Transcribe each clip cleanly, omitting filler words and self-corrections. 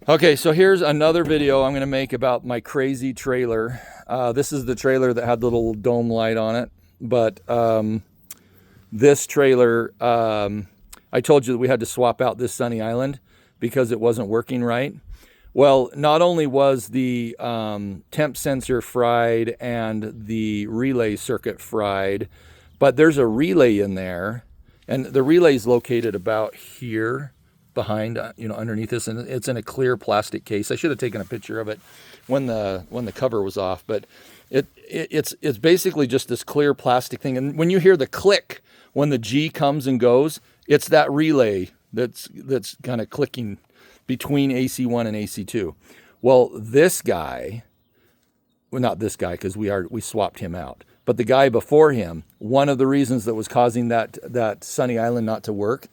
Okay, so here's another video I'm going to make about my crazy trailer. This is the trailer that had the little dome light on it, but this trailer, I told you that we had to swap out this Sunny Island because it wasn't working right. Well, not only was the temp sensor fried and the relay circuit fried, but there's a relay in there, and the relay is located about here behind, underneath this, and it's in a clear plastic case. I should have taken a picture of it when the cover was off, but it's basically just this clear plastic thing. And when you hear the click when the G comes and goes, it's that relay that's kind of clicking between AC1 and AC2. Well, this guy, well, not this guy, because we swapped him out, but the guy before him, one of the reasons that was causing that Sunny Island not to work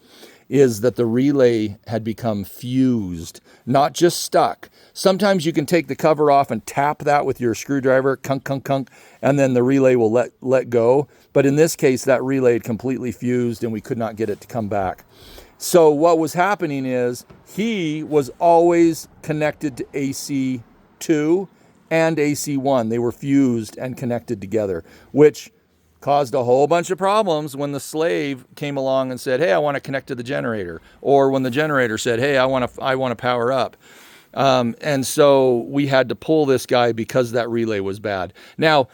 is that the relay had become fused, not just stuck. Sometimes you can take the cover off and tap that with your screwdriver, kunk, kunk, kunk, and then the relay will let go. But in this case, that relay had completely fused and we could not get it to come back. So what was happening is he was always connected to AC2 and AC1. They were fused and connected together, which caused a whole bunch of problems when the slave came along and said, hey, I want to connect to the generator. Or when the generator said, hey, I want to power up. And so we had to pull this guy because that relay was bad. Now,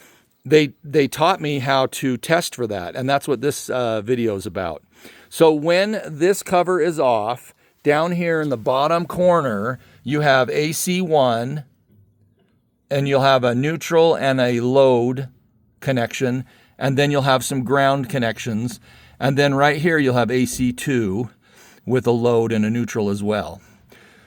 they taught me how to test for that, and that's what this video is about. So when this cover is off, down here in the bottom corner, you have AC1, and you'll have a neutral and a load connection, and then you'll have some ground connections, and then right here you'll have AC2 with a load and a neutral as well.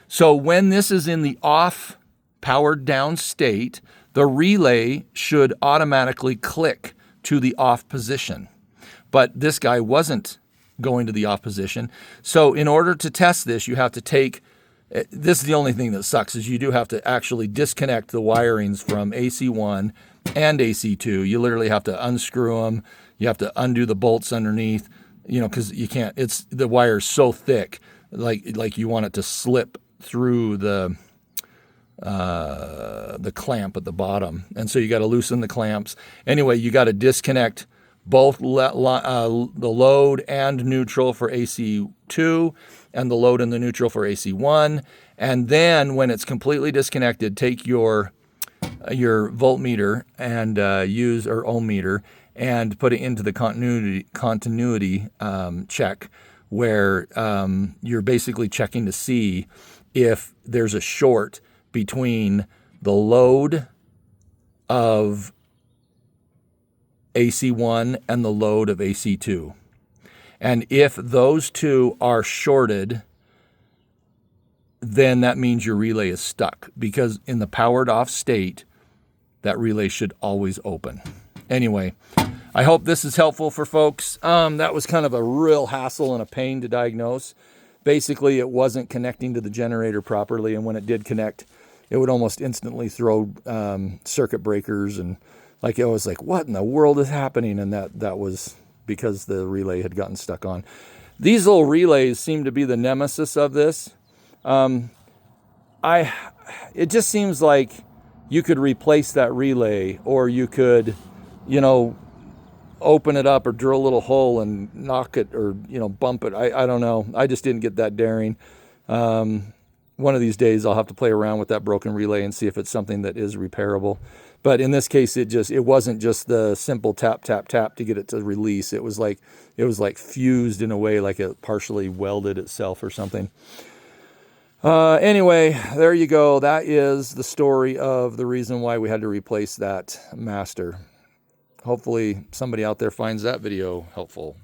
So when this is in the off powered down state, the relay should automatically click to the off position. But this guy wasn't going to the off position. So in order to test this, you have to take, this is the only thing that sucks, is you do have to actually disconnect the wirings from AC1 and AC2. You literally have to unscrew them. You have to undo the bolts underneath, because you can't, the wire's so thick, like you want it to slip through the clamp at the bottom. And so you got to loosen the clamps. Anyway, you got to disconnect both the load and neutral for AC2 and the load and the neutral for AC1. And then when it's completely disconnected, take your voltmeter and or ohm meter and put it into the continuity check, where you're basically checking to see if there's a short between the load of AC1 and the load of AC2. And if those two are shorted, then that means your relay is stuck, because in the powered off state, that relay should always open. Anyway, I hope this is helpful for folks. That was kind of a real hassle and a pain to diagnose. Basically, it wasn't connecting to the generator properly, and when it did connect, it would almost instantly throw circuit breakers, and I was like, what in the world is happening? And that was because the relay had gotten stuck on. These little relays seem to be the nemesis of this. It just seems like you could replace that relay, or you could, open it up or drill a little hole and knock it, or, bump it. I don't know. I just didn't get that daring. One of these days I'll have to play around with that broken relay and see if it's something that is repairable. But in this case, it wasn't just the simple tap, tap, tap to get it to release. It was like fused in a way, like it partially welded itself or something. Anyway, there you go. That is the story of the reason why we had to replace that master. Hopefully somebody out there finds that video helpful.